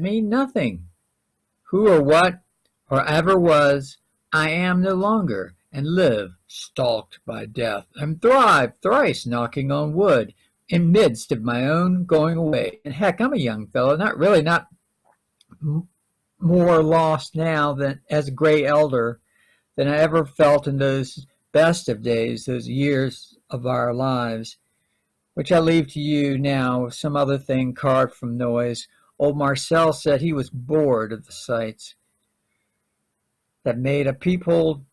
mean nothing. Who or what or ever was, I am no longer, and live, stalked by death, and thrive thrice knocking on wood, in midst of my own going away. And heck, I'm a young fellow, not more lost now than as a gray elder than I ever felt in those best of days, those years of our lives, which I leave to you now with some other thing carved from noise. Old Marcel said he was bored of the sights that made a peephole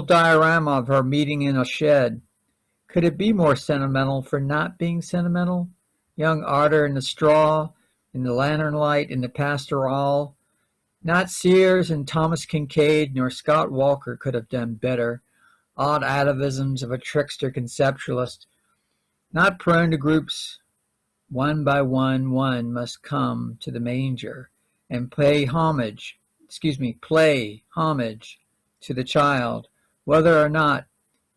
diorama of her meeting in a shed. Could it be more sentimental for not being sentimental? Young Arter in the straw, in the lantern light, in the pastoral. Not Sears and Thomas Kincaid nor Scott Walker could have done better. Odd atavisms of a trickster conceptualist, not prone to groups. One by one must come to the manger and play homage to the child, whether or not,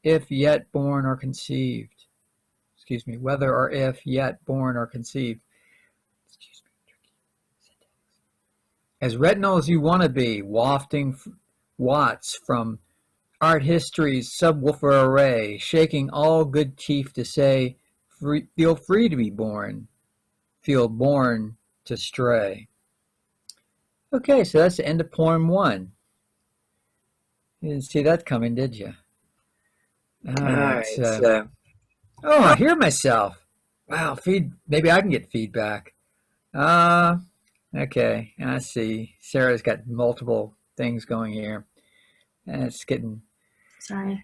if yet born or conceived. Whether or if yet born or conceived. As retinal as you want to be, wafting watts from art history's subwoofer array, shaking all good teeth to say, feel free to be born, feel born to stray. Okay, so that's the end of poem 1. You didn't see that coming, did you? All right. Oh, I hear myself. Wow, maybe I can get feedback. Okay, I see. Sarah's got multiple things going here. And it's getting... Sorry.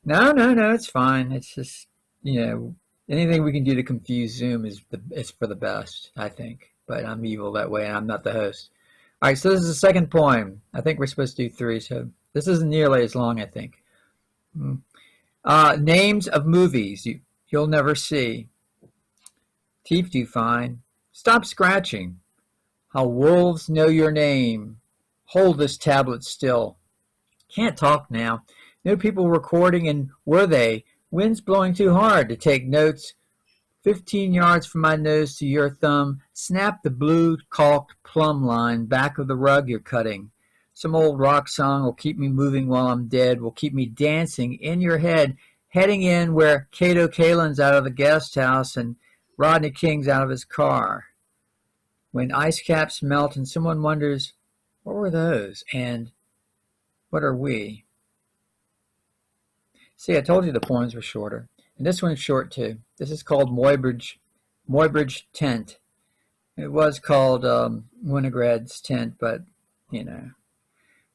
No, it's fine. It's just, anything we can do to confuse Zoom is for the best, I think. But I'm evil that way, and I'm not the host. All right, so this is the second poem. I think we're supposed to do 3, so this isn't nearly as long, I think. Names of movies you'll never see. Teeth you find. Stop scratching. How wolves know your name. Hold this tablet still. Can't talk now. No people recording, and were they? Wind's blowing too hard to take notes. 15 yards from my nose to your thumb, snap the blue caulked plumb line back of the rug you're cutting. Some old rock song will keep me moving while I'm dead, will keep me dancing in your head, heading in where Cato Kalin's out of the guest house and Rodney King's out of his car. When ice caps melt and someone wonders, what were those? And what are we? See, I told you the poems were shorter. And this one's short too. This is called Muybridge Tent. It was called Winograd's Tent, but that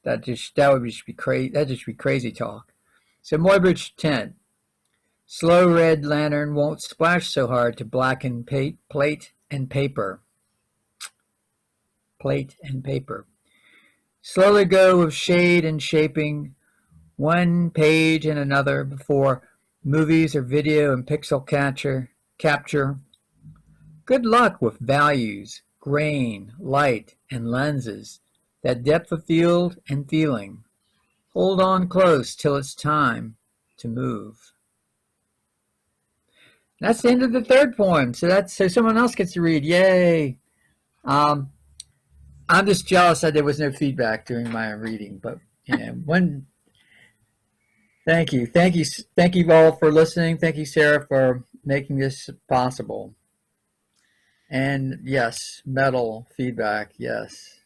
would just be crazy. That'd just be crazy talk. So Muybridge Tent. Slow red lantern won't splash so hard to blacken plate and paper. Plate and paper. Slowly go with shade and shaping, one page and another before movies or video and pixel capture. Good luck with values, grain, light, and lenses, that depth of field and feeling. Hold on close till it's time to move. That's the end of the third poem. So someone else gets to read. Yay! I'm just jealous that there was no feedback during my reading, but Thank you all for listening. Thank you, Sarah, for making this possible. And yes, metal feedback. Yes.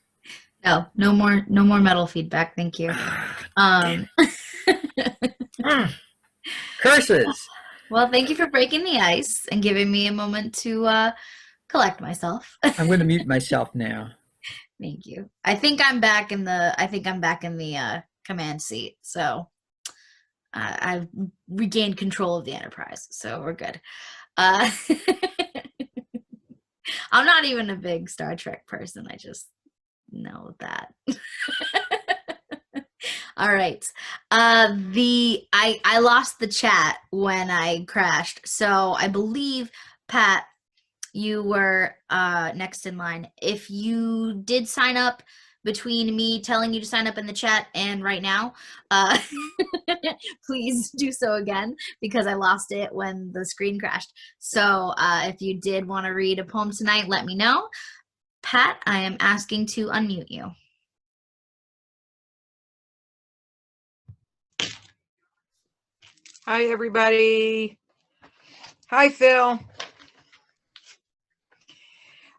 No more metal feedback. Thank you. Curses. Well, thank you for breaking the ice and giving me a moment to collect myself. I'm going to mute myself now. Thank you. I think I'm back in the command seat. So I've regained control of the Enterprise. So we're good. I'm not even a big Star Trek person. I just know that. All right. I lost the chat when I crashed. So I believe, Pat, you were next in line. If you did sign up between me telling you to sign up in the chat and right now, please do so again, because I lost it when the screen crashed. So if you did want to read a poem tonight, let me know. Pat, I am asking to unmute you. Hi, everybody. Hi, Phil.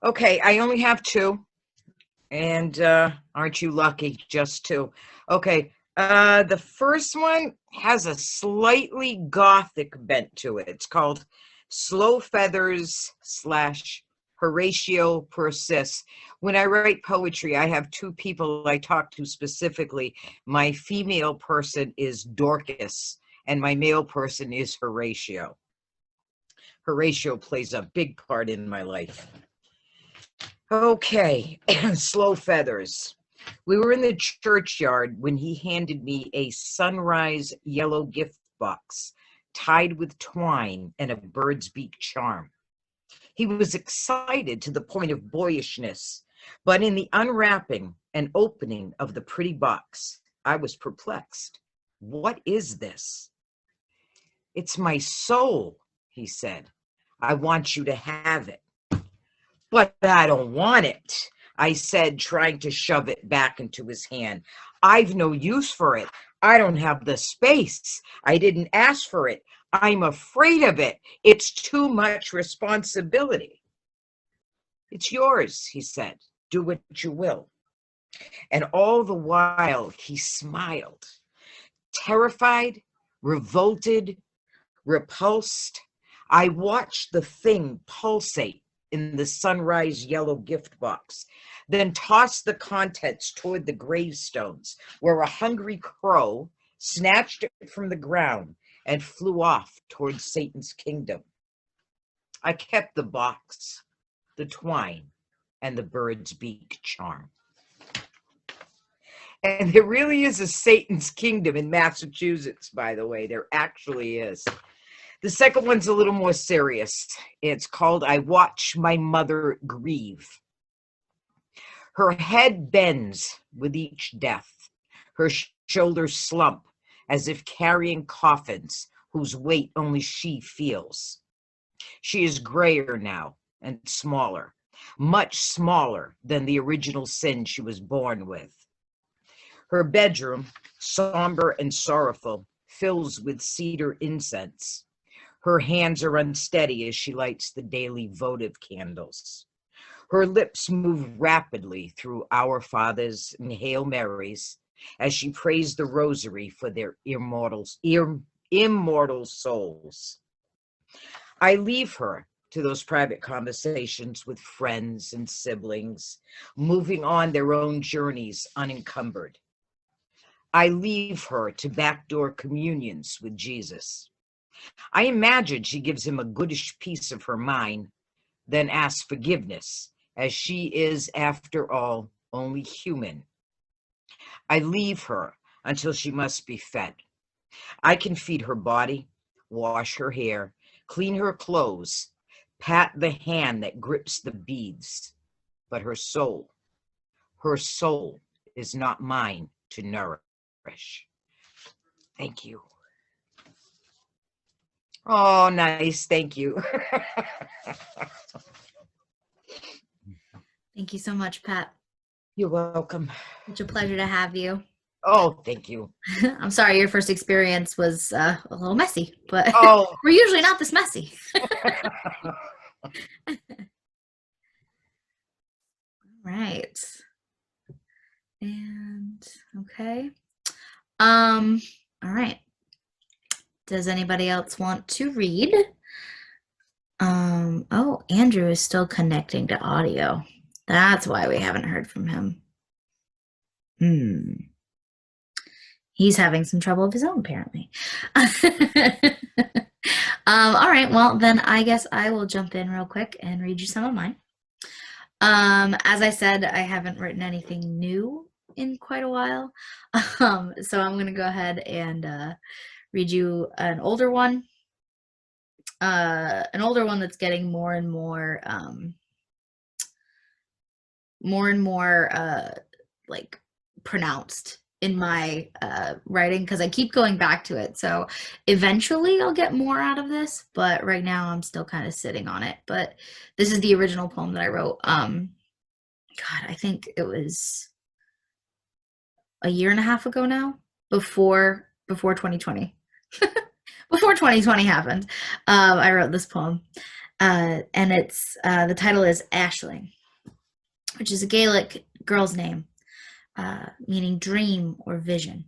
Okay, I only have two. And aren't you lucky? Just two. Okay, the first one has a slightly gothic bent to it. It's called Slow Feathers / Horatio Persists. When I write poetry, I have two people I talk to specifically. My female person is Dorcas, and my male person is Horatio. Horatio plays a big part in my life. Okay, Slow Feathers. We were in the churchyard when he handed me a sunrise yellow gift box tied with twine and a bird's beak charm. He was excited to the point of boyishness, but in the unwrapping and opening of the pretty box, I was perplexed. What is this? It's my soul, he said. I want you to have it. But I don't want it, I said, trying to shove it back into his hand. I've no use for it. I don't have the space. I didn't ask for it. I'm afraid of it. It's too much responsibility. It's yours, he said. Do what you will. And all the while he smiled, terrified, revolted, repulsed. I watched the thing pulsate in the sunrise yellow gift box, then tossed the contents toward the gravestones, where a hungry crow snatched it from the ground and flew off toward Satan's kingdom. I kept the box, the twine, and the bird's beak charm. And there really is a Satan's kingdom in Massachusetts, by the way. There actually is. The second one's a little more serious. It's called I Watch My Mother Grieve. Her head bends with each death. Her shoulders slump as if carrying coffins whose weight only she feels. She is grayer now and smaller, much smaller than the original sin she was born with. Her bedroom, somber and sorrowful, fills with cedar incense. Her hands are unsteady as she lights the daily votive candles. Her lips move rapidly through Our Fathers and Hail Marys as she prays the rosary for their immortal souls. I leave her to those private conversations with friends and siblings, moving on their own journeys unencumbered. I leave her to backdoor communions with Jesus. I imagine she gives him a goodish piece of her mind, then asks forgiveness, as she is, after all, only human. I leave her until she must be fed. I can feed her body, wash her hair, clean her clothes, pat the hand that grips the beads, but her soul is not mine to nourish. Thank you. Oh, nice. Thank you. Thank you so much, Pat. You're welcome. It's a pleasure to have you. Oh, thank you. I'm sorry your first experience was a little messy, but Oh. we're usually not this messy. Right. And okay. All right. Does anybody else want to read? Oh, Andrew is still connecting to audio. That's why we haven't heard from him. He's having some trouble of his own, apparently. All right, well, then I guess I will jump in real quick and read you some of mine. As I said, I haven't written anything new in quite a while. So I'm going to go ahead and read you an older one. That's getting more and more like pronounced in my writing because I keep going back to it. So eventually I'll get more out of this, but right now I'm still kind of sitting on it. But this is the original poem that I wrote God, I think it was a year and a half ago now, before 2020. Before 2020 happened, I wrote this poem, and it's the title is Aisling, which is a Gaelic girl's name, meaning dream or vision.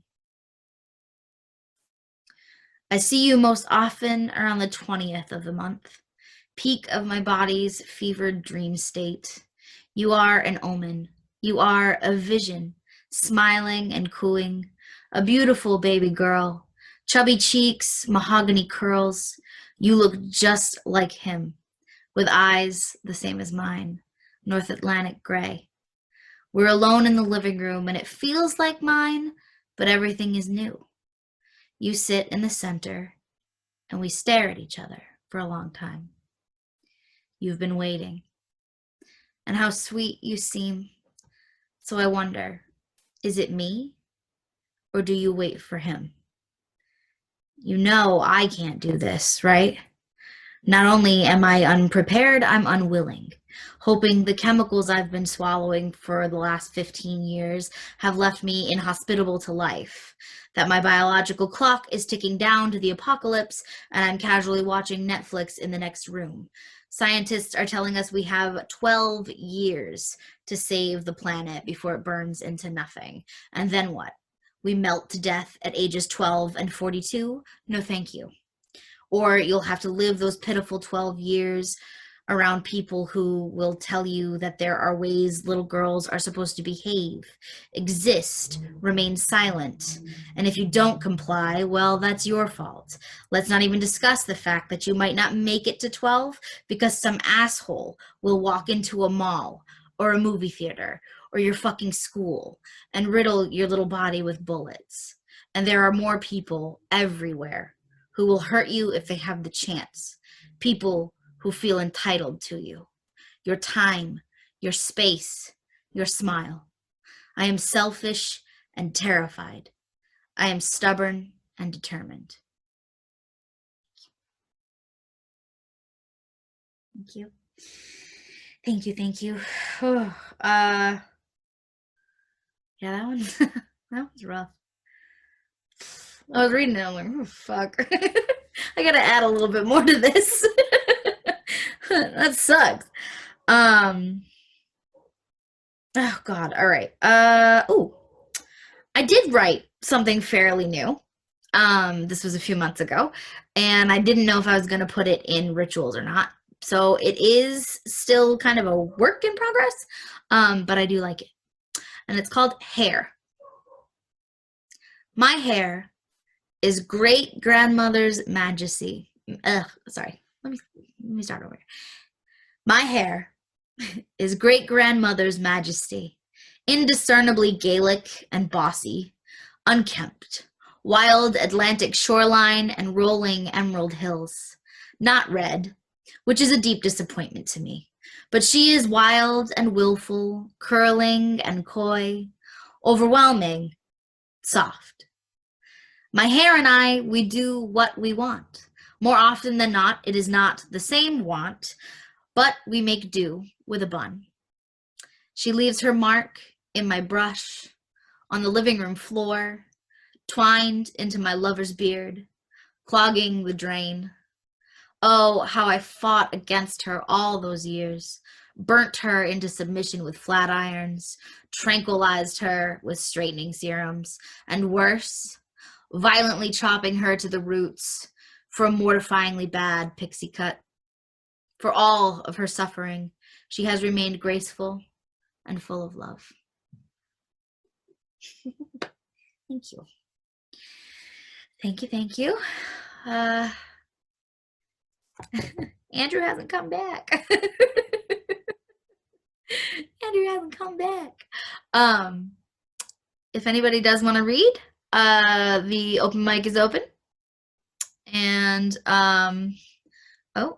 I see you most often around the 20th of the month, peak of my body's fevered dream state. You are an omen. You are a vision, smiling and cooing, a beautiful baby girl, chubby cheeks, mahogany curls. You look just like him, with eyes the same as mine, North Atlantic gray. We're alone in the living room, and it feels like mine, but everything is new. You sit in the center, and we stare at each other for a long time. You've been waiting, and how sweet you seem. So I wonder, is it me, or do you wait for him? You know I can't do this, right? Not only am I unprepared, I'm unwilling, hoping the chemicals I've been swallowing for the last 15 years have left me inhospitable to life, that my biological clock is ticking down to the apocalypse and I'm casually watching Netflix in the next room. Scientists are telling us we have 12 years to save the planet before it burns into nothing. And then what? We melt to death at ages 12 and 42? No, thank you. Or you'll have to live those pitiful 12 years around people who will tell you that there are ways little girls are supposed to behave, exist, remain silent. And if you don't comply, well, that's your fault. Let's not even discuss the fact that you might not make it to 12 because some asshole will walk into a mall or a movie theater or your fucking school and riddle your little body with bullets. And there are more people everywhere who will hurt you if they have the chance. People who feel entitled to you, your time, your space, your smile. I am selfish and terrified. I am stubborn and determined. Thank you. Thank you, thank you. Yeah, that one, that was rough. I was reading it, I'm like, oh, fuck. I gotta add a little bit more to this. That sucks. Oh God. All right. Oh, I did write something fairly new. This was a few months ago, and I didn't know if I was gonna put it in rituals or not. So it is still kind of a work in progress, but I do like it. And it's called Hair. My hair is great grandmother's majesty. Sorry. Let me start over. My hair is great grandmother's majesty, indiscernibly Gaelic and bossy, unkempt, wild Atlantic shoreline and rolling emerald hills. Not red, which is a deep disappointment to me, but she is wild and willful, curling and coy, overwhelming, soft. My hair and I, we do what we want. More often than not, it is not the same want, but we make do with a bun. She leaves her mark in my brush, on the living room floor, twined into my lover's beard, clogging the drain. Oh, how I fought against her all those years, burnt her into submission with flat irons, tranquilized her with straightening serums, and worse, violently chopping her to the roots for a mortifyingly bad pixie cut. For all of her suffering, she has remained graceful and full of love. Thank you. Thank you, thank you. Andrew hasn't come back. Andrew hasn't come back. If anybody does want to read, the open mic is open. And oh,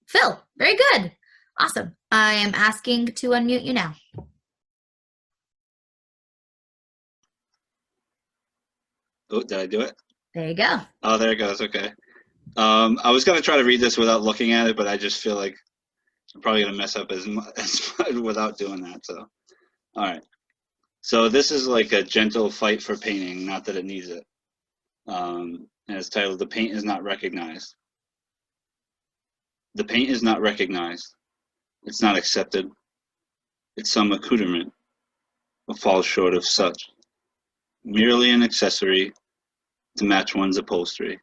Phil, very good. Awesome. I am asking to unmute you now. Oh, did I do it? There you go. Oh, there it goes. Okay. I was going to try to read this without looking at it, but I just feel like I'm probably gonna mess up as much without doing that. So, all right. So this is like a gentle fight for painting, not that it needs it. And it's titled "The Paint Is Not Recognized." The paint is not recognized. It's not accepted. It's some accoutrement, but falls short of such. Merely an accessory to match one's upholstery.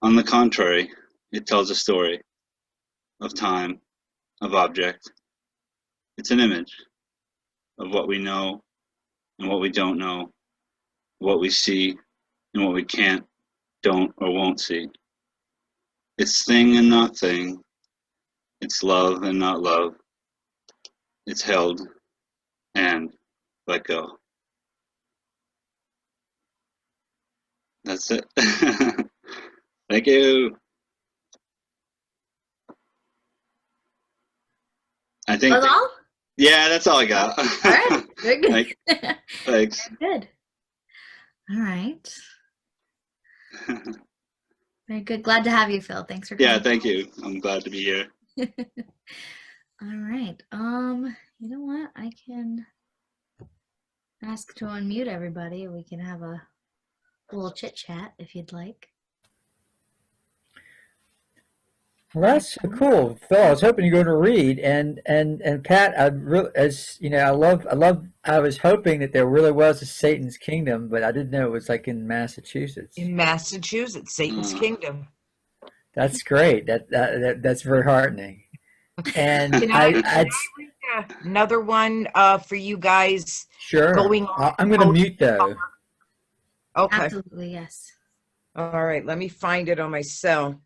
On the contrary, it tells a story of time, of object. It's an image of what we know and what we don't know, what we see and what we can't, don't, or won't see. It's thing and not thing. It's love and not love. It's held and let go. That's it. Thank you. I think. That's all? Yeah, that's all I got. All right. Very good. Thanks. Good. All right. Very good. Glad to have you, Phil. Thanks for coming. Yeah, thank you. I'm glad to be here. All right. You know what? I can ask to unmute everybody. We can have a little chit chat if you'd like. Well, that's so cool, Phil. I was hoping you're going to read, and Pat, I really, as you know, I love. I was hoping that there really was a Satan's Kingdom, but I didn't know it was like in Massachusetts. In Massachusetts, Satan's Kingdom. That's great. That's very heartening. And Can I read another one for you guys? Sure. Going on. I'm going to mute though. Okay. Absolutely, yes. All right. Let me find it on my cell.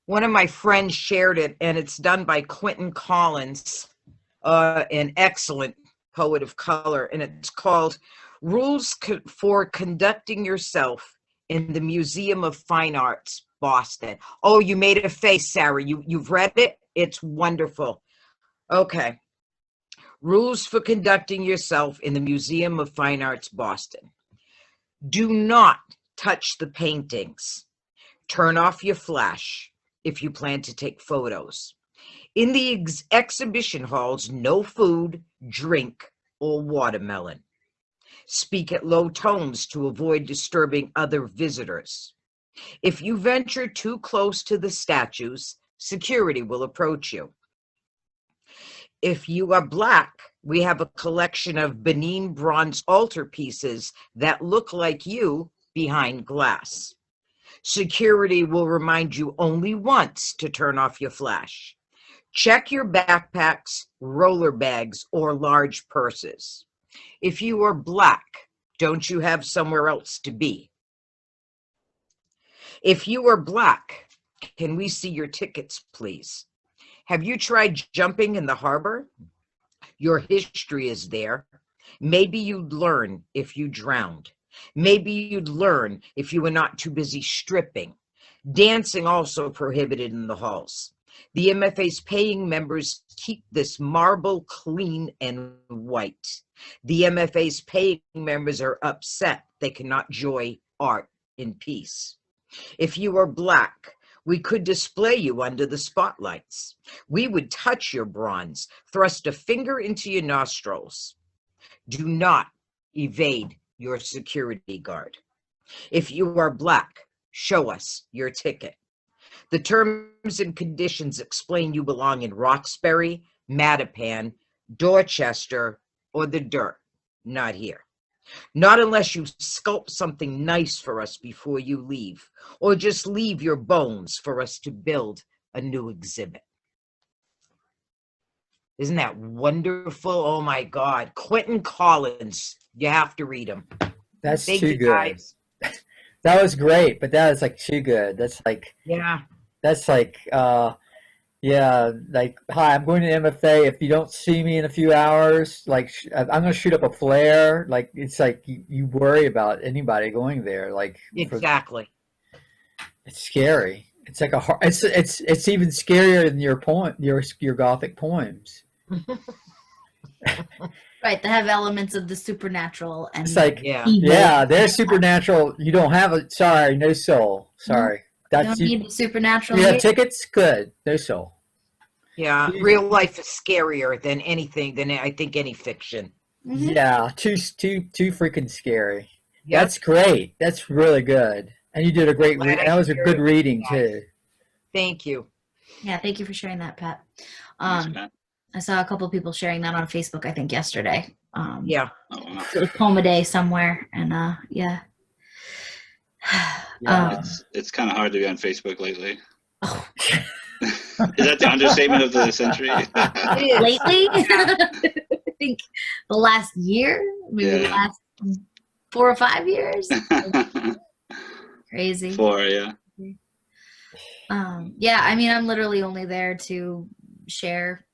One of my friends shared it, and it's done by Quentin Collins, an excellent poet of color, and it's called Rules for Conducting Yourself in the Museum of Fine Arts, Boston. Oh, you made a face, Sarah. You've read it? It's wonderful. Okay. Rules for Conducting Yourself in the Museum of Fine Arts, Boston. Do not touch the paintings. Turn off your flash if you plan to take photos. In the exhibition halls, no food, drink, or watermelon. Speak at low tones to avoid disturbing other visitors. If you venture too close to the statues, security will approach you. If you are Black, we have a collection of Benin bronze altarpieces that look like you behind glass. Security will remind you only once to turn off your flash. Check your backpacks, roller bags, or large purses. If you are Black, don't you have somewhere else to be? If you are Black, can we see your tickets, please? Have you tried jumping in the harbor? Your history is there. Maybe you'd learn if you drowned. Maybe you'd learn if you were not too busy stripping. Dancing also prohibited in the halls. The MFA's paying members keep this marble clean and white. The MFA's paying members are upset they cannot enjoy art in peace. If you are Black, we could display you under the spotlights. We would touch your bronze, thrust a finger into your nostrils. Do not evade your security guard. If you are Black, show us your ticket. The terms and conditions explain you belong in Roxbury, Mattapan, Dorchester, or the dirt, not here. Not unless you sculpt something nice for us before you leave, or just leave your bones for us to build a new exhibit. Isn't that wonderful? Oh my God. Quentin Collins, you have to read him. That's Thank too you, good. guys. That was great, but that was like too good. That's like, Yeah. yeah, like, hi, I'm going to MFA. If you don't see me in a few hours, like, I'm going to shoot up a flare. Like, it's like you worry about anybody going there. Like, Exactly. it's scary. It's like it's even scarier than your Gothic poems. Right, they have elements of the supernatural and It's like, Yeah. yeah, they're supernatural. You don't have a, sorry, no soul. Sorry. That's Don't need the supernatural. you have here. tickets? Good. No soul. Yeah, real life is scarier than anything, than I think any fiction. Mhm. Yeah, too freaking scary. Yep. That's great. That's really good. And you did a great Glad I that was a could good hear it, reading guys. too. Thank you. Yeah, thank you for sharing that, Pat. Thanks, Matt. I saw a couple people sharing that on Facebook, I think yesterday. Yeah. Oh, wow. It was Poem a Day somewhere, and yeah. Yeah. It's kind of hard to be on Facebook lately. Oh, Is that the understatement of the century? It is. lately, I think the last year, maybe the Yeah. last 4 or 5 years. Crazy. 4, yeah. Yeah, I mean, I'm literally only there to share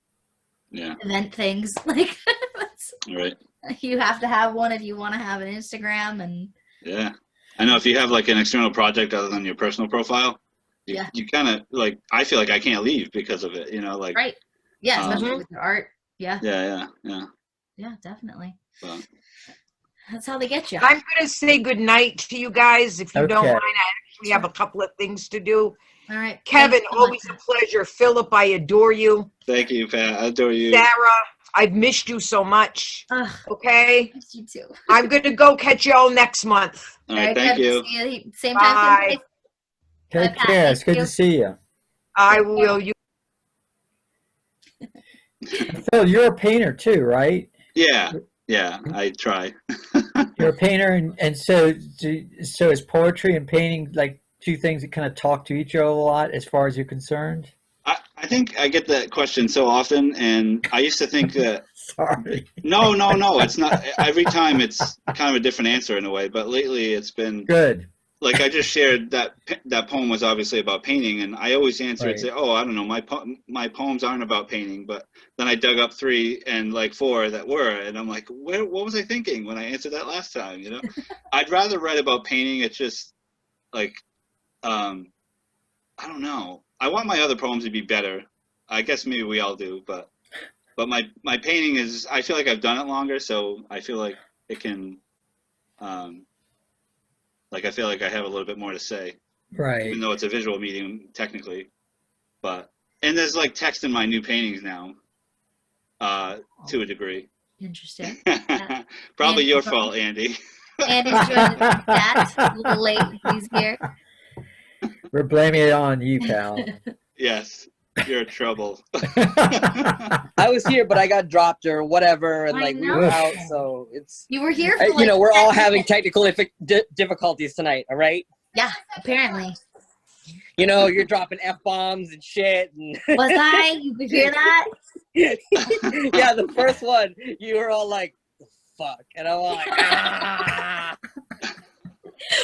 Yeah, event things. Like, that's, right. you have to have one if you want to have an Instagram, and Yeah. I know if you have like an external project other than your personal profile, Yeah. you kind of like, I feel like I can't leave because of it, you know, like, right. Yeah, especially Mhm. with your art. Yeah, yeah. definitely. But, That's how they get you. I'm going to say good night to you guys. If you don't Okay. mind, I actually have a couple of things to do. All right. Kevin, Thanks so much. always a pleasure. Philip, I adore you. thank you, Pat. I adore you. Sarah, I've missed you so much. Ugh, Okay? missed you too. I'm going to go catch y'all next month. All Very right, thank good to you. see you. Same time, same Bye. place. Take Pat, care. It's thank good you. to see you. I will. You. Phil, you're a painter too, right? Yeah, I try. You're a painter, and so is poetry and painting like two things that kind of talk to each other a lot as far as you're concerned? I think I get that question so often, and I used to think that, Sorry. no, it's not. Every time it's kind of a different answer in a way, but lately it's been, Good. like I just shared that poem was obviously about painting, and I always answer it, Right. say, oh, I don't know, my poems aren't about painting, but then I dug up 3 and like 4 that were, and I'm like, what was I thinking when I answered that last time, you know? I'd rather write about painting. It's just like, I don't know. I want my other poems to be better. I guess maybe we all do, but my painting is, I feel like I've done it longer, so I feel like it can, like I feel like I have a little bit more to say, Right. even though it's a visual medium technically. But and there's like text in my new paintings now, to a degree. Interesting. Probably Andy, your fault, Andy. Andy's joined the chat a little late. He's here. We're blaming it on you, pal. Yes, you're in trouble. I was here, but I got dropped or whatever, and I like we know. were out, so it's You were here for like you know we're all 10 having minutes. technical difficulties tonight. All right, Yeah, apparently. you know you're dropping f-bombs and shit. And Was I? You could hear that? yeah, the first one you were all like, "The fuck," and I'm like, ah.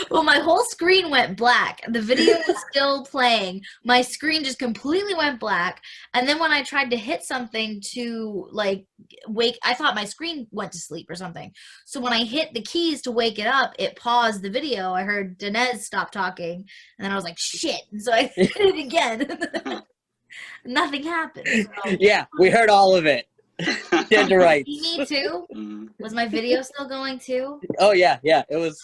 Well, my whole screen went black. The video was still playing. My screen just completely went black. And then when I tried to hit something to like wake, I thought my screen went to sleep or something. So when I hit the keys to wake it up, it paused the video. I heard Dinez stop talking. And then I was like, shit. And so I hit it again. Nothing happened. So. Yeah, we heard all of it. Dead to rights. Me too? Mm. Was my video still going too? Oh yeah, it was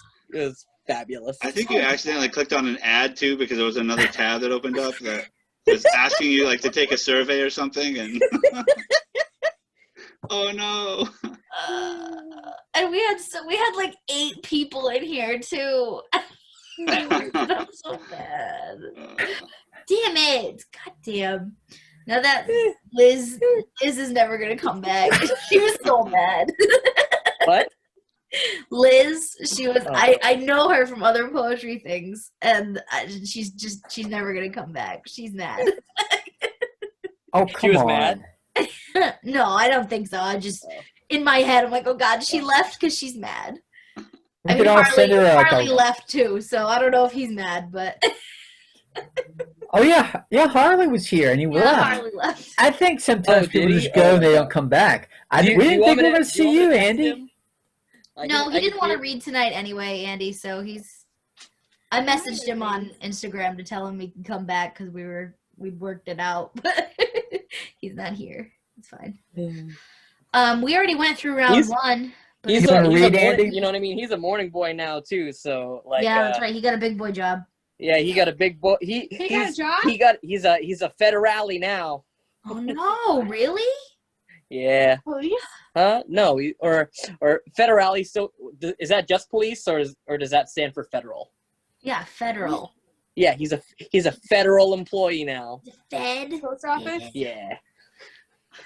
fabulous. I think you accidentally clicked on an ad too, because there was another tab that opened up that was asking you like to take a survey or something, and oh no. And we had like 8 people in here too. I'm so bad. Damn it! God damn. Now that Liz is never gonna come back. She was so mad. What? Liz, she was. Oh. I know her from other poetry things, and she's never gonna come back. She's mad. Oh, She come was on. mad? No, I don't think so. I just in my head, I'm like, oh God, she left because she's mad. We could all send her like Harley a, left too, so I don't know if he's mad, but oh yeah, Harley was here and he yeah, left. Harley left. I think sometimes Oh, did people he? just go Oh, and they okay. don't come back. Do you We didn't want think we me were going to do see want me you, to text Andy. him? No, he didn't want to to read tonight anyway, Andy. So I messaged him on Instagram to tell him he can come back because we worked it out, but he's not here. It's fine. We already went through round He's- 1. But He's You wanna a read, morning, Andy? you know what I mean? He's a morning boy now too, so like yeah, that's right. He got a big boy job. Yeah, he got a big boy. He got a job? He's a federale now. Oh no, really? Yeah. Police? Huh? No, or federale. So is that just police, or does that stand for federal? Yeah, federal. Yeah, he's a federal employee now. The Fed. Post office? Yeah.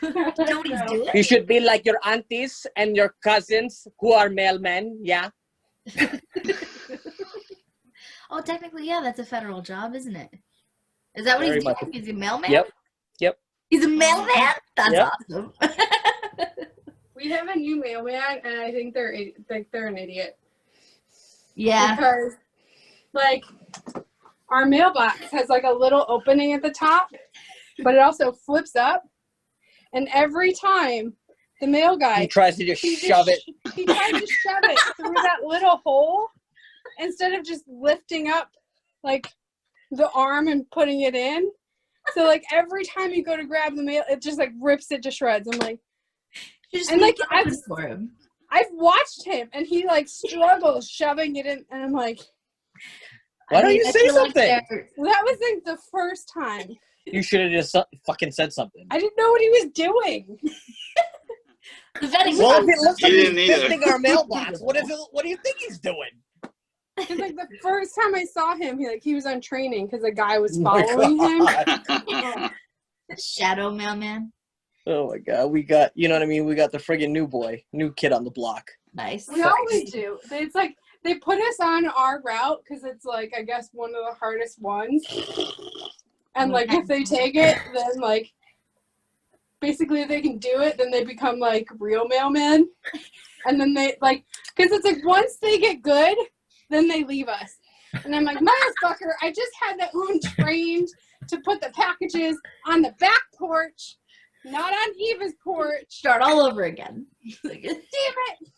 You know what he's doing? You should be like your aunties and your cousins who are mailmen. Yeah. Oh, technically, yeah, that's a federal job, isn't it? Is that what Very he's much. doing? He's a mailman? Yep. He's a mailman? That's Yep. awesome. We have a new mailman, and I think they're an idiot. Yeah. Because, like, our mailbox has, like, a little opening at the top, but it also flips up. And every time the mail guy... He tries to just shove it. He tries to shove it through that little hole instead of just lifting up, like, the arm and putting it in. So, like, every time you go to grab the mail, it just, like, rips it to shreds. I'm like... You just And, need like, something for him. I've watched him, and he, like, struggles shoving it in, and I'm like... Why don't you I say feel like something? That was, like, the first time. You should have just fucking said something. I didn't know what he was doing. The vetting Well, if process. it looks like He he's didn't either. fixing our mailbox, what do you think he's doing? Because, like, the first time I saw him, he was on training because a guy was Oh my following him. God. Shadow mailman. Oh my God, we got, you know what I mean? We got the friggin' new kid on the block. Nice. We always do. It's like they put us on our route because it's, like, I guess one of the hardest ones. And, like, if they take it, then, like, basically if they can do it, then they become, like, real mailmen. And then they, like, because it's like once they get good, then they leave us. And I'm like, motherfucker, I just had that one trained to put the packages on the back porch, not on Eva's porch. Start all over again. Like, Damn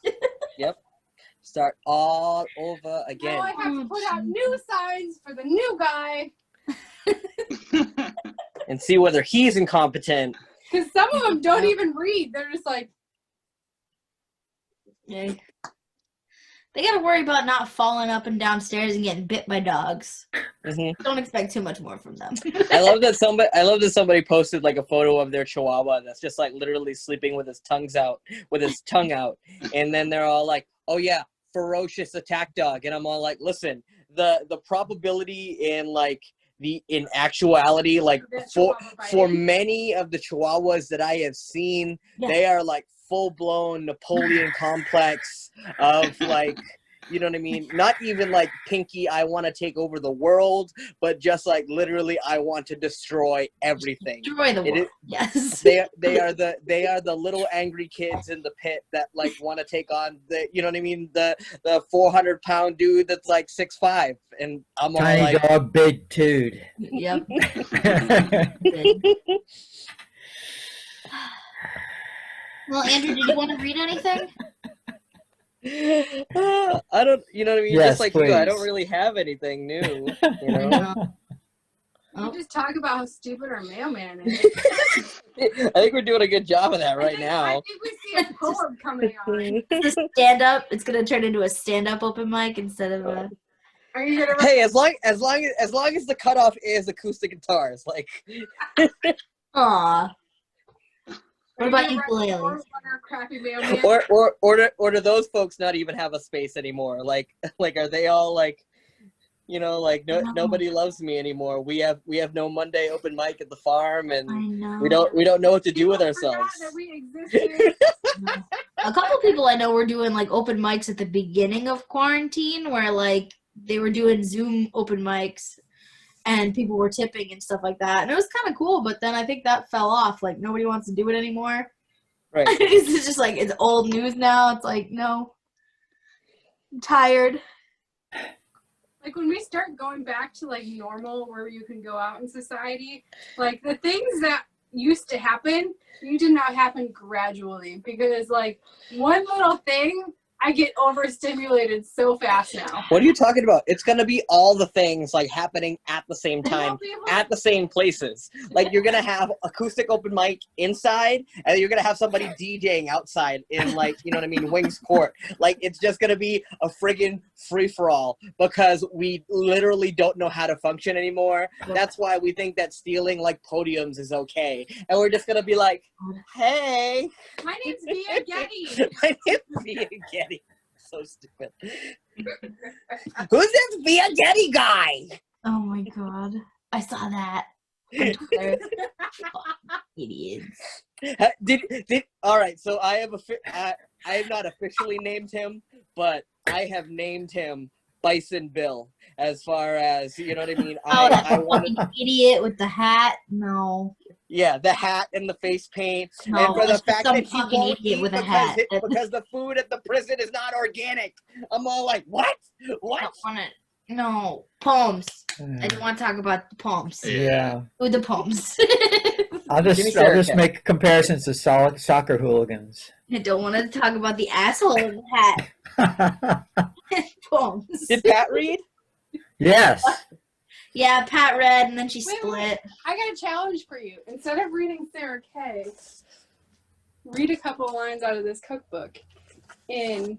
it! Yep. Start all over again. Now I have to put out new signs for the new guy. And see whether he's incompetent. Because some of them don't even read. They're just like, yeah. They gotta worry about not falling up and down stairs and getting bit by dogs. Mm-hmm. Don't expect too much more from them. I love that somebody posted like a photo of their chihuahua that's just like literally sleeping with his tongue out, and then they're all like, "Oh yeah, ferocious attack dog," and I'm all like, "Listen, the probability in actuality, like for many of the chihuahuas that I have seen, Yeah. they are like full-blown Napoleon complex of like, you know what I mean? Not even like Pinky, I want to take over the world, but just like literally, I want to destroy everything. Destroy the world. Yes. They are the little angry kids in the pit that like want to take on the, you know what I mean, the 400-pound dude that's like 6'5", and I'm all Tiny like, dog, big dude. Yep. Well, Andrew, did you want to read anything? I don't, you know what I mean? Yes, just like you, I don't please. really have anything new. You know? No. Oh. we just talk about how stupid our mailman is. I think we're doing a good job of that right I now. think we see a poem coming on. It's a stand-up. It's gonna turn into a stand-up open mic instead of a. Are you gonna? Hey, as long as the cutoff is acoustic guitars, like. Aw. What about you gonna write ukuleles? poems on our crappy mailman? Or do those folks not even have a space anymore? Like are they all like, you know, like nobody loves me anymore. We have no Monday open mic at the farm, I and know. we don't know what to do with People forgot ourselves. that we existed. A couple people I know were doing like open mics at the beginning of quarantine, where like they were doing Zoom open mics, and people were tipping and stuff like that, and it was kind of cool. But then I think that fell off. Like nobody wants to do it anymore. Right. It's just like it's old news now. It's like no, I'm tired. Like when we start going back to like normal, where you can go out in society, like the things that used to happen, need to now happen gradually, because like one little thing I get overstimulated so fast now. What are you talking about? It's gonna be all the things like happening at the same I time, won't be able at the same places. Like you're gonna have acoustic open mic inside, and you're gonna have somebody DJing outside in like, you know what I mean, Wings Court. Like it's just gonna be a friggin' free for all because we literally don't know how to function anymore. That's why we think that stealing like podiums is okay, and we're just gonna be like, hey, My name's Via Getty. my name's Via Getty. So stupid. Who's this Via Getty guy? Oh my god. I saw that on Twitter. Idiots. Did all right? So I have not officially named him, but I have named him Bison Bill. As far as you know what I mean. Oh, that I wanted, fucking idiot with the hat. No. yeah, the hat and the face paint, No, and for the it's fact some that he fucking won't idiot eat with a because hat. because the food at the prison is not organic. I'm all like, what? I What? don't want to. No. Poems. I Mm, don't want to talk about the poems. yeah. Who the poems? I'll Give me just Sarah Cat. make comparisons to soccer hooligans. I don't want to talk about the asshole in the hat. Poems. Did Pat read? Yes. Yeah, Pat read and then she Wait, split. wait. I got a challenge for you. Instead of reading Sarah Kay, read a couple lines out of this cookbook in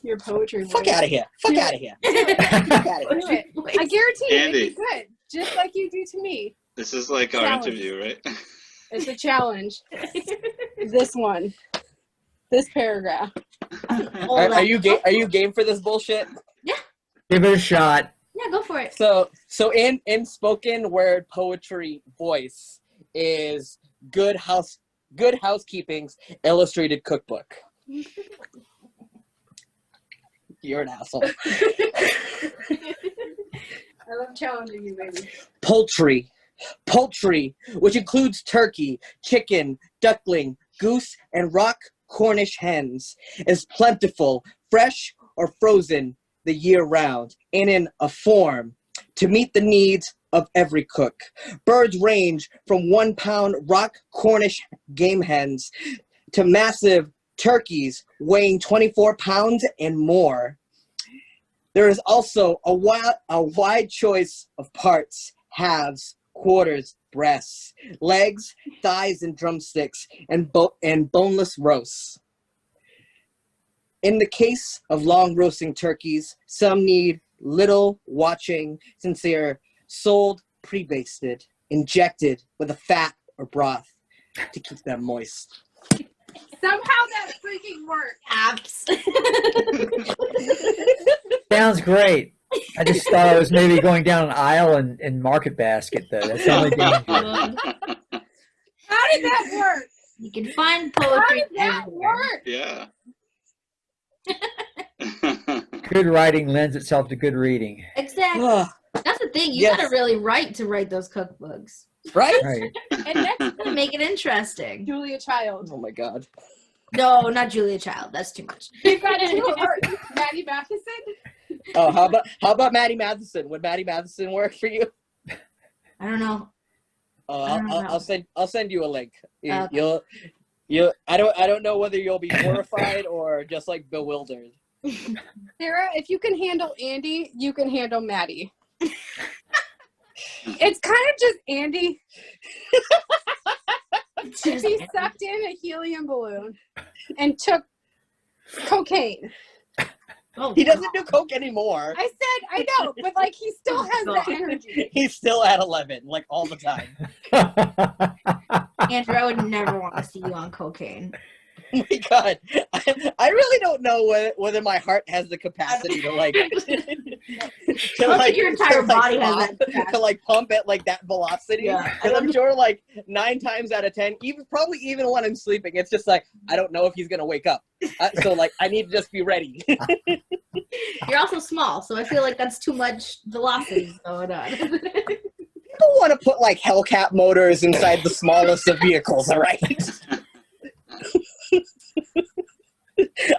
your poetry voice. Fuck out of here! Fuck out of here! Do it. Fuck out of here! Do it. I guarantee you Andy. it'd be good. Just like you do to me. This is like our Challenge. interview, right? It's a challenge. This one. This paragraph. Are you game? Are you game for this bullshit? Give it a shot. Yeah, go for it. So in spoken word poetry voice is good housekeeping's illustrated cookbook. You're an asshole. I love challenging you, baby. Poultry, which includes turkey, chicken, duckling, goose, and rock Cornish hens, is plentiful, fresh or frozen the year round, and in a form to meet the needs of every cook. Birds range from 1 pound rock Cornish game hens to massive turkeys weighing 24 pounds and more. There is also a wide choice of parts, halves, quarters, breasts, legs, thighs, and drumsticks, and boneless roasts. In the case of long roasting turkeys, some need little watching since they are sold pre-basted, injected with a fat or broth to keep them moist. Somehow that freaking worked. Apps. Sounds great. I just thought I was maybe going down an aisle in Market Basket, though. That's the only danger. How did that work? You can find How poetry did that everywhere. work? Yeah. Good writing lends itself to good reading. Exactly. That's the thing. You Yes. gotta really write to write those cookbooks. Right? Right. And next, Gotta make it interesting. Julia Child. Oh my god. No, not Julia Child. That's too much. We've got two of her. Maddie Matheson. Oh, how about Maddie Matheson? Would Maddie Matheson work for you? I don't know. Oh, I don't know. I'll send you a link. Okay. You'll I don't know whether you'll be horrified or just like bewildered. Sarah, if you can handle Andy, you can handle Maddie. It's kind of just Andy. If he sucked in a helium balloon and took cocaine. Oh, He doesn't do coke anymore. I said, I know, but like he still has that energy. He's still at 11, like all the time. Andrew, I would never want to see you on cocaine. Oh my god, I really don't know whether my heart has the capacity to like Your entire body has pump, that capacity. to like pump at like that velocity. Yeah. Because I'm sure like 9 times out of 10, probably even when I'm sleeping, it's just like I don't know if he's gonna wake up. So like I need to just be ready. You're also small, so I feel like that's too much velocity going on. People want to put like Hellcat motors inside the smallest of vehicles, all right?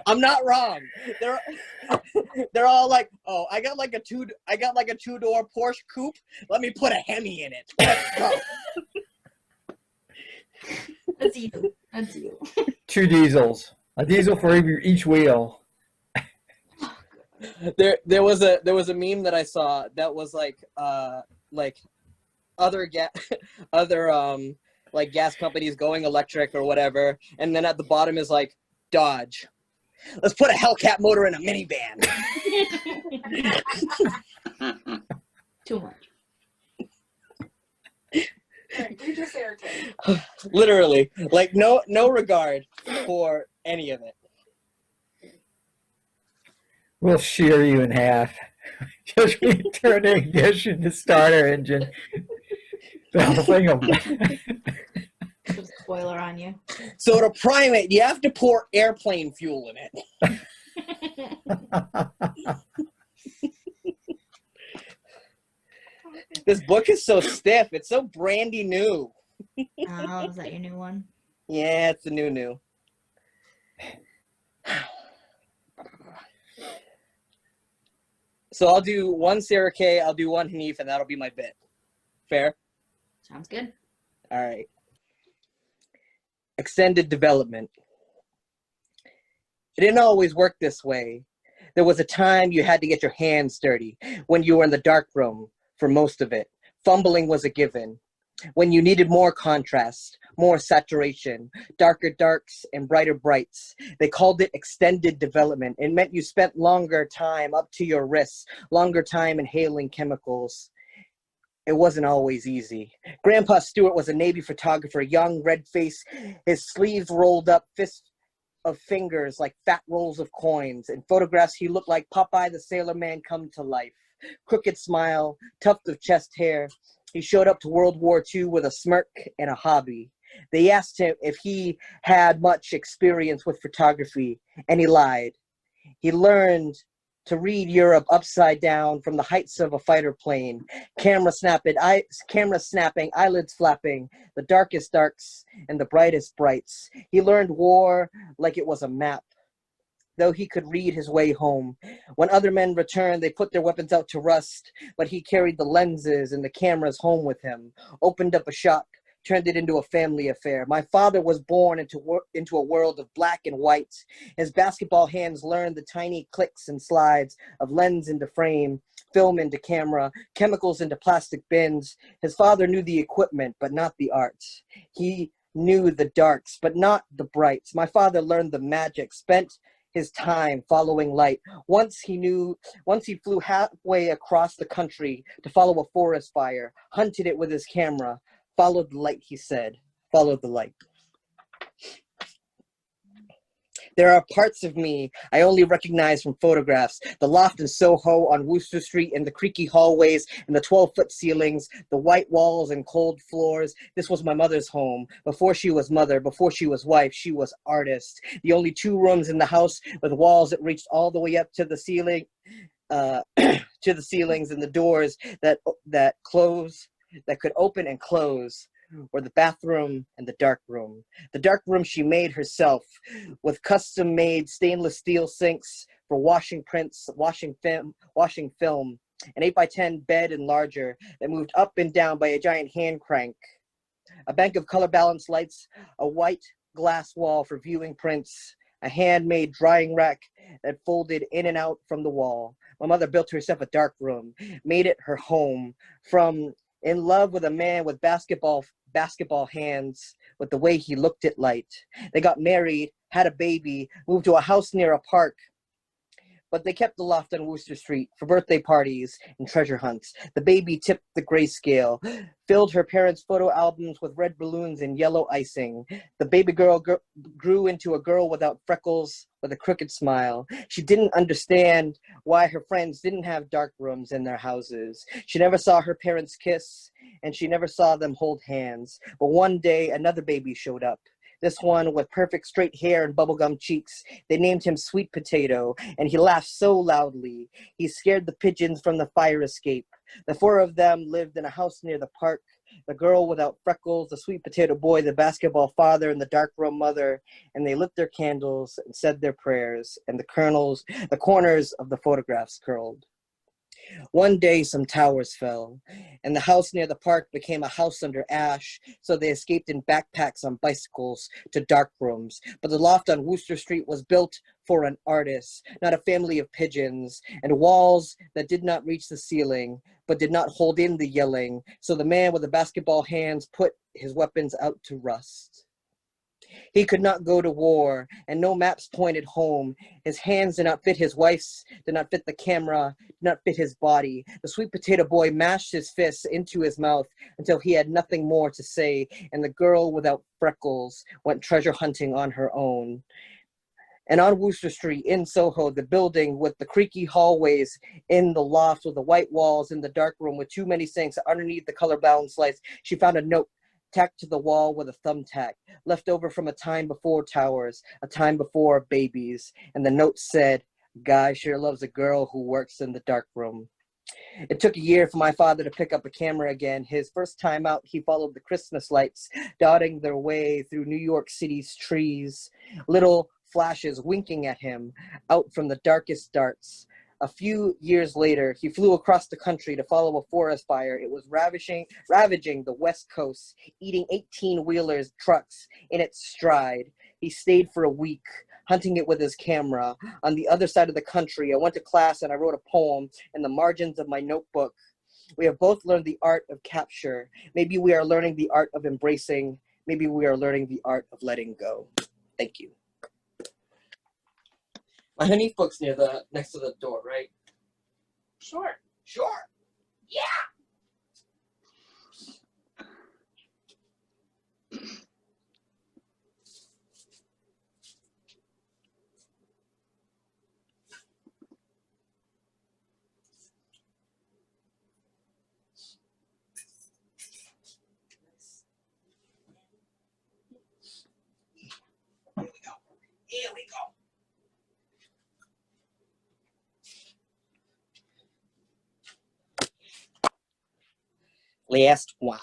I'm not wrong. They're all like, oh, I got like a two-door Porsche coupe. Let me put a Hemi in it. Let's go. That's you. That's you. 2 diesels. A diesel for each wheel. There was a meme that I saw that was like other other like gas companies going electric or whatever, and then at the bottom is like Dodge. Let's put a Hellcat motor in a minivan. Too much. You just irritated. Literally, like no regard for any of it. We'll shear you in half. Just return the ignition to starter engine. The whole thing will... Put a spoiler on you. So to prime it, you have to pour airplane fuel in it. This book is so stiff. It's so brandy new. Oh, is that your new one? Yeah, it's the new. So I'll do one Sarah K, I'll do one Hanif, and that'll be my bit. Fair? Sounds good. All right. Extended development. It didn't always work this way. There was a time you had to get your hands dirty when you were in the dark room for most of it. Fumbling was a given. When you needed more contrast, more saturation, darker darks and brighter brights. They called it extended development. It meant you spent longer time up to your wrists, longer time inhaling chemicals. It wasn't always easy. Grandpa Stewart was a Navy photographer, young, red-faced, his sleeves rolled up, fists of fingers like fat rolls of coins. In photographs, he looked like Popeye the Sailor Man come to life. Crooked smile, tuft of chest hair. He showed up to World War II with a smirk and a hobby. They asked him if he had much experience with photography, and he lied. He learned to read Europe upside down from the heights of a fighter plane, camera snapping, eyelids flapping, the darkest darks and the brightest brights. He learned war like it was a map, though he could read his way home. When other men returned, they put their weapons out to rust, but he carried the lenses and the cameras home with him, opened up a shop, turned it into a family affair. My father was born into a world of black and white. His basketball hands learned the tiny clicks and slides of lens into frame, film into camera, chemicals into plastic bins. His father knew the equipment, but not the arts. He knew the darks, but not the brights. My father learned the magic, spent his time following light. Once he flew halfway across the country to follow a forest fire, hunted it with his camera. Follow the light, he said. Follow the light. There are parts of me I only recognize from photographs. The loft in Soho on Wooster Street and the creaky hallways and the 12-foot ceilings, the white walls and cold floors. This was my mother's home. Before she was mother, before she was wife, she was artist. The only 2 rooms in the house with walls that reached all the way up to the ceiling, to the ceilings, and the doors that could open and close, or the bathroom and the dark room. The dark room she made herself with custom-made stainless steel sinks for washing prints, washing film, an 8x10 bed and larger that moved up and down by a giant hand crank, a bank of color balanced lights, a white glass wall for viewing prints, a handmade drying rack that folded in and out from the wall. My mother built herself a dark room, made it her home, from in love with a man with basketball hands, with the way he looked at light. They got married, had a baby, moved to a house near a park, but they kept the loft on Wooster Street for birthday parties and treasure hunts. The baby tipped the grayscale, filled her parents' photo albums with red balloons and yellow icing. The baby girl grew into a girl without freckles, with a crooked smile. She didn't understand why her friends didn't have dark rooms in their houses. She never saw her parents kiss, and she never saw them hold hands. But one day, another baby showed up. This one with perfect straight hair and bubblegum cheeks. They named him Sweet Potato, and he laughed so loudly. He scared the pigeons from the fire escape. The 4 of them lived in a house near the park. The girl without freckles, the sweet potato boy, the basketball father, and the dark room mother. And they lit their candles and said their prayers, and the corners of the photographs curled. One day some towers fell, and the house near the park became a house under ash, so they escaped in backpacks on bicycles to dark rooms. But the loft on Wooster Street was built for an artist, not a family of pigeons, and walls that did not reach the ceiling, but did not hold in the yelling, so the man with the basketball hands put his weapons out to rust. He could not go to war, and no maps pointed home. His hands did not fit his wife's, did not fit the camera, did not fit his body. The sweet potato boy mashed his fists into his mouth until he had nothing more to say, and the girl without freckles went treasure hunting on her own. And on Wooster Street in Soho, the building with the creaky hallways, in the loft with the white walls, in the dark room with too many sinks underneath the color-bound lights, she found a note tacked to the wall with a thumbtack, left over from a time before towers, a time before babies. And the note said, "Guy sure loves a girl who works in the dark room." It took a year for my father to pick up a camera again. His first time out, he followed the Christmas lights, dotting their way through New York City's trees, little flashes winking at him out from the darkest darts. A few years later, he flew across the country to follow a forest fire. It was ravaging the West Coast, eating 18-wheelers, trucks in its stride. He stayed for a week, hunting it with his camera. On the other side of the country, I went to class and I wrote a poem in the margins of my notebook. We have both learned the art of capture. Maybe we are learning the art of embracing. Maybe we are learning the art of letting go. Thank you. My honey book's next to the door, right? Sure. Sure. Yeah. Here we go. Last one.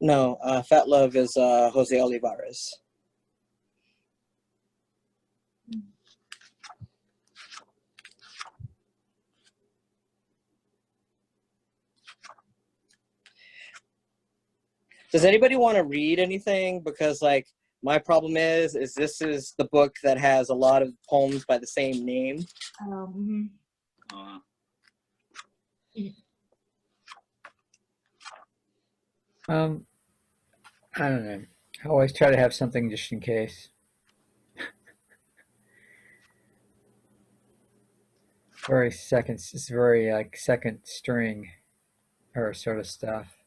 No, Fat Love is Jose Olivares. Does anybody want to read anything? Because like my problem is this is the book that has a lot of poems by the same name. I don't know. I always try to have something just in case. It's very like second string or sort of stuff.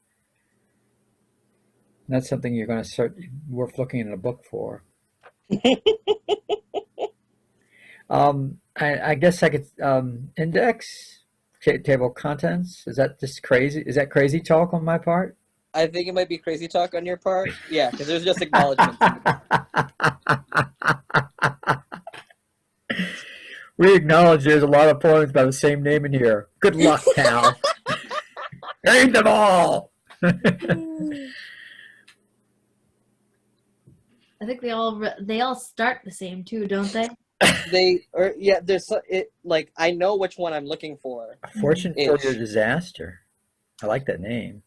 That's something you're going to start worth looking in a book for. I guess I could index table of contents. Is that just crazy? Is that crazy talk on my part? I think it might be crazy talk on your part. Yeah, because there's just acknowledgments. We acknowledge there's a lot of poems by the same name in here. Good luck, pal. Name them all. I think they all start the same too, don't they? There's it like I know which one I'm looking for. A Fortune for Your Disaster. I like that name.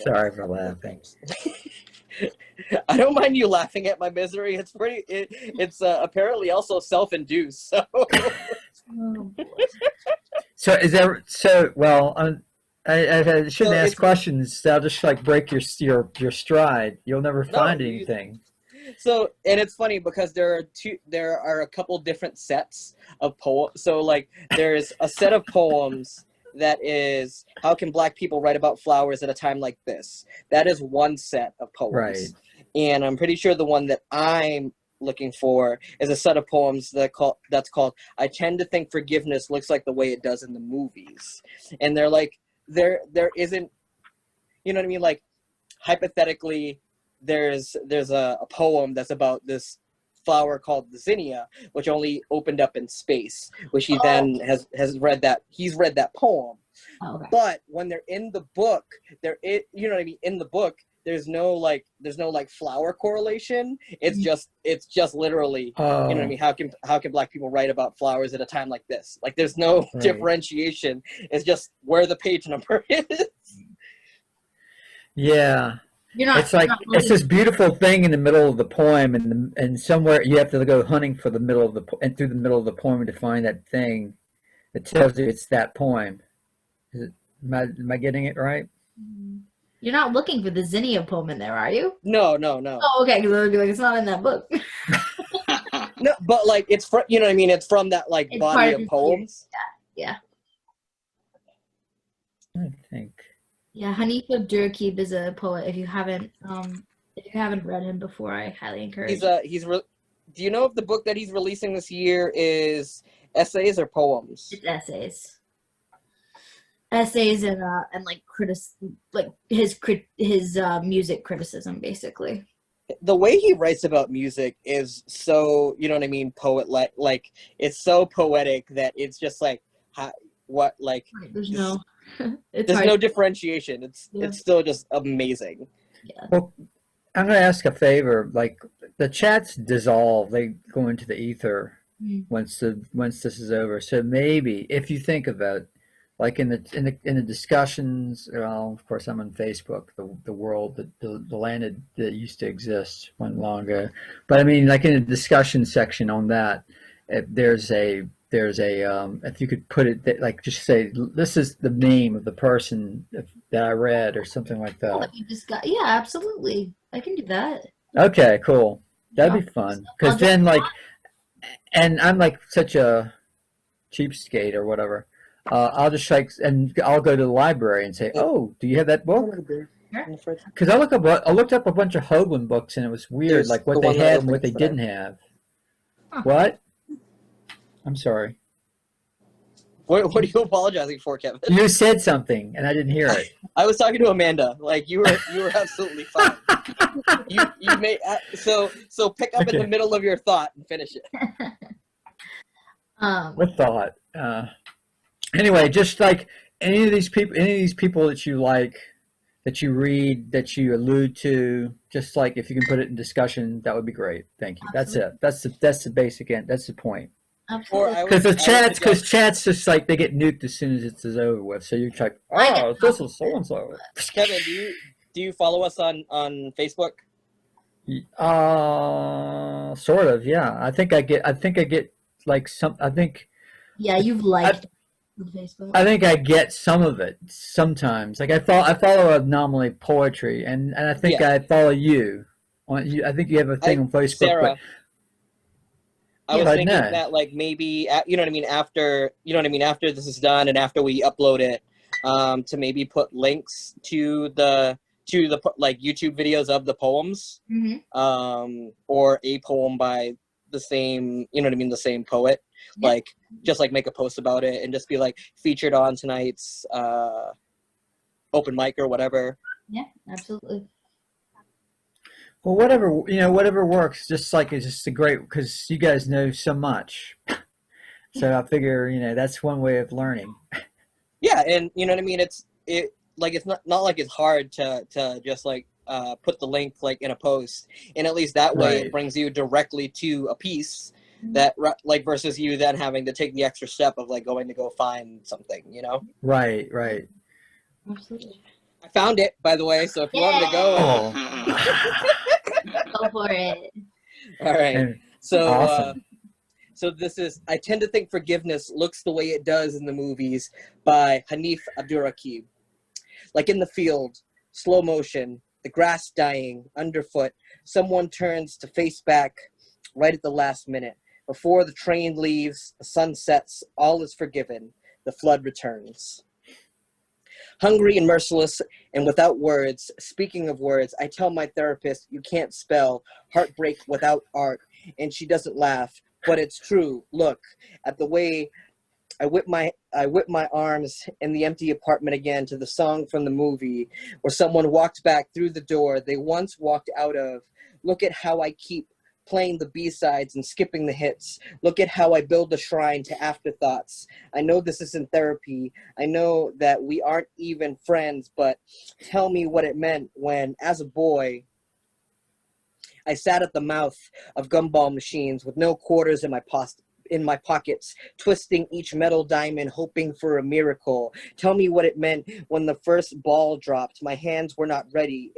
Sorry for laughing. I don't mind you laughing at my misery. It's pretty. It's apparently also self-induced. So. Oh, boy. So is there? So well, I shouldn't So ask it's questions. That'll just like break your stride. You'll never no. find anything. So and it's funny because there are a couple different sets of poems. So like there's a set of poems that is how can Black people write about flowers at a time like this? That is one set of poems. Right. And I'm pretty sure the one that I'm looking for is a set of poems that's called I Tend to Think Forgiveness Looks Like the Way It Does in the Movies. And they're like there isn't, you know what I mean? Like hypothetically there's a poem that's about this flower called the zinnia, which only opened up in space, which he then has read that he's read that poem. Oh, okay. But when they're in the book, you know what I mean? In the book, there's no flower correlation. It's just literally, you know what I mean? How can Black people write about flowers at a time like this? Like there's no differentiation. It's just where the page number is. Yeah. It's like it's this beautiful thing in the middle of the poem, and somewhere you have to go hunting for the middle of and through the middle of the poem to find that thing that tells you it's that poem. Am I getting it right? You're not looking for the zinnia poem in there, are you? No. Oh, okay. Because like, it's not in that book. No, but like it's from, you know what I mean? It's from that like It's body of poems. Yeah. I think. Yeah, Hanifa Durkheeb is a poet. If you haven't read him before, I highly encourage. Do you know if the book that he's releasing this year is essays or poems? It's essays and like his music criticism, basically. The way he writes about music is so, you know what I mean, poet like it's so poetic that it's just like There's no there's no differentiation. It's still just amazing. Yeah. Well, I'm going to ask a favor. Like the chats dissolve; they go into the ether once this is over. So maybe if you think about, like in the discussions, well, of course I'm on Facebook, the world, the land that used to exist went long ago. But I mean, like in the discussion section on that, there's a if you could put it like just say this is the name of the person that I read or something like that. Yeah, absolutely. I can do that. Okay, cool. That'd be fun because then like, and I'm like such a cheapskate or whatever. I'll just and I'll go to the library and say, "Oh, do you have that book?" Because I looked up a bunch of Hoagland books and it was weird, There's like what the they one had and what they that didn't have. Huh. What? I'm sorry. What are you apologizing for, Kevin? You said something and I didn't hear it. I was talking to Amanda. Like you were absolutely fine. You may so pick up in the middle of your thought and finish it. What thought? Anyway, just like any of these people that you like, that you read, that you allude to, just like if you can put it in discussion, that would be great. Thank you. Absolutely. That's it. That's the basic end. That's the point. Absolutely. Because chats just like they get nuked as soon as it's over with. So you're like, oh, this is so and so. Kevin, do you follow us on Facebook? Sort of, yeah. I think I get like some. Yeah, you've liked the Facebook. I think I get some of it sometimes. Like I follow Anomaly Poetry, and I think I follow you. I think you have a thing on Facebook. Sarah. I was thinking no. that like maybe you know what I mean after this is done and after we upload it, to maybe put links to the like YouTube videos of the poems, or a poem by the same, you know what I mean, the same poet. Yeah. Like just like make a post about it and just be like featured on tonight's open mic or whatever. Yeah, absolutely. Well, whatever works. Just like it's just a great because you guys know so much. So I figure that's one way of learning. Yeah, and you know what I mean. It's not like it's hard to just like put the link like in a post, and at least that way it brings you directly to a piece that like versus you then having to take the extra step of like going to go find something. Right. Absolutely. I found it, by the way. So if you wanted to go. Oh. Go for it. All right. And So, awesome. so this is I Tend to Think Forgiveness Looks the Way It Does in the Movies by Hanif Abdurraqib. Like in the field, slow motion, the grass dying underfoot, someone turns to face back right at the last minute. Before the train leaves, the sun sets, all is forgiven. The flood returns. Hungry and merciless and without words, speaking of words, I tell my therapist you can't spell heartbreak without art, and she doesn't laugh, but it's true. Look at the way I whip my arms in the empty apartment again to the song from the movie where someone walked back through the door they once walked out of. Look at how I keep playing the B-sides and skipping the hits. Look at how I build a shrine to afterthoughts. I know this isn't therapy. I know that we aren't even friends, but tell me what it meant when, as a boy, I sat at the mouth of gumball machines with no quarters in my pockets, twisting each metal diamond, hoping for a miracle. Tell me what it meant when the first ball dropped. My hands were not ready,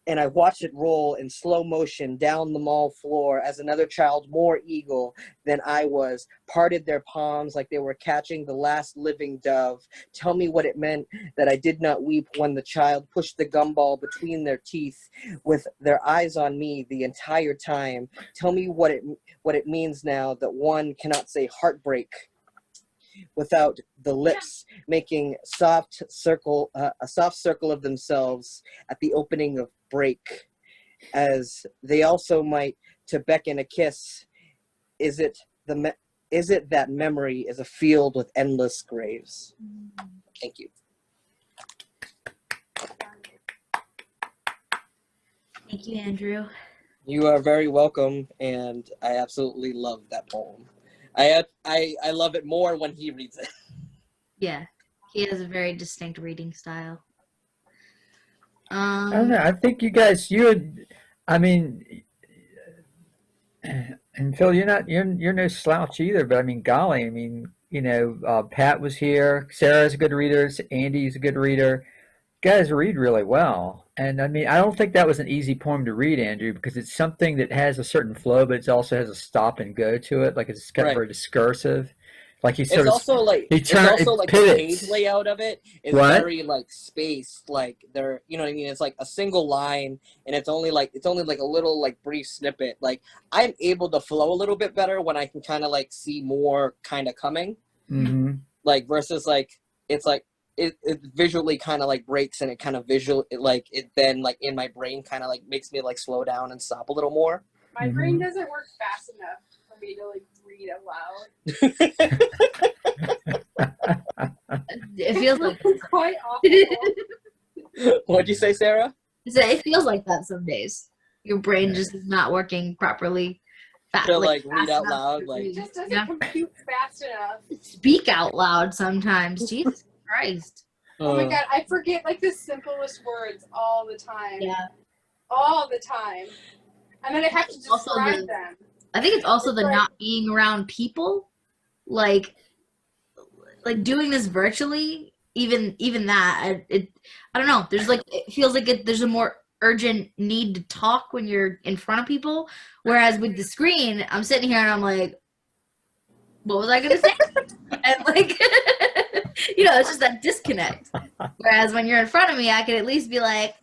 and I watched it roll in slow motion down the mall floor as another child more eagle than I was parted their palms like they were catching the last living dove. Tell me what it meant that I did not weep when the child pushed the gumball between their teeth with their eyes on me the entire time. Tell me what it means now that one cannot say heartbreak without the lips making a soft circle of themselves at the opening of break, as they also might to beckon a kiss. Is it that memory is a field with endless graves? Thank you. Thank you, Andrew. You are very welcome, and I absolutely love that poem. I love it more when he reads it. Yeah, he has a very distinct reading style. I don't know. I think you guys, I mean, and Phil, you're no slouch either. But I mean, golly, I mean, Pat was here. Sarah's a good reader. Andy's a good reader. You guys read really well, and I mean, I don't think that was an easy poem to read, Andrew, because it's something that has a certain flow, but it also has a stop and go to it. Like it's kind of Right. very discursive. Like It's also like the pivots. page layout of it is What? very like spaced. Like there, you know what I mean? It's like a single line, and it's only like a little like brief snippet. Like I'm able to flow a little bit better when I can kind of like see more kind of coming. Mm-hmm. Like versus like it's like it visually kind of like breaks, and it kind of it then like in my brain kind of like makes me like slow down and stop a little more. My brain doesn't work fast enough for me to like read aloud. It feels like It's quite awful. What'd you say, Sarah? it feels like that some days. Your brain just is not working properly. To like read out loud, like It just doesn't compute fast enough. Speak out loud sometimes. Jesus Christ. Oh my god, I forget like the simplest words all the time. Yeah. All the time. And then I have to describe them. I think it's also the not being around people, like doing this virtually. Even that, I don't know. There's like it feels like there's a more urgent need to talk when you're in front of people, whereas with the screen, I'm sitting here and I'm like, what was I gonna say? And like, it's just that disconnect. Whereas when you're in front of me, I can at least be like,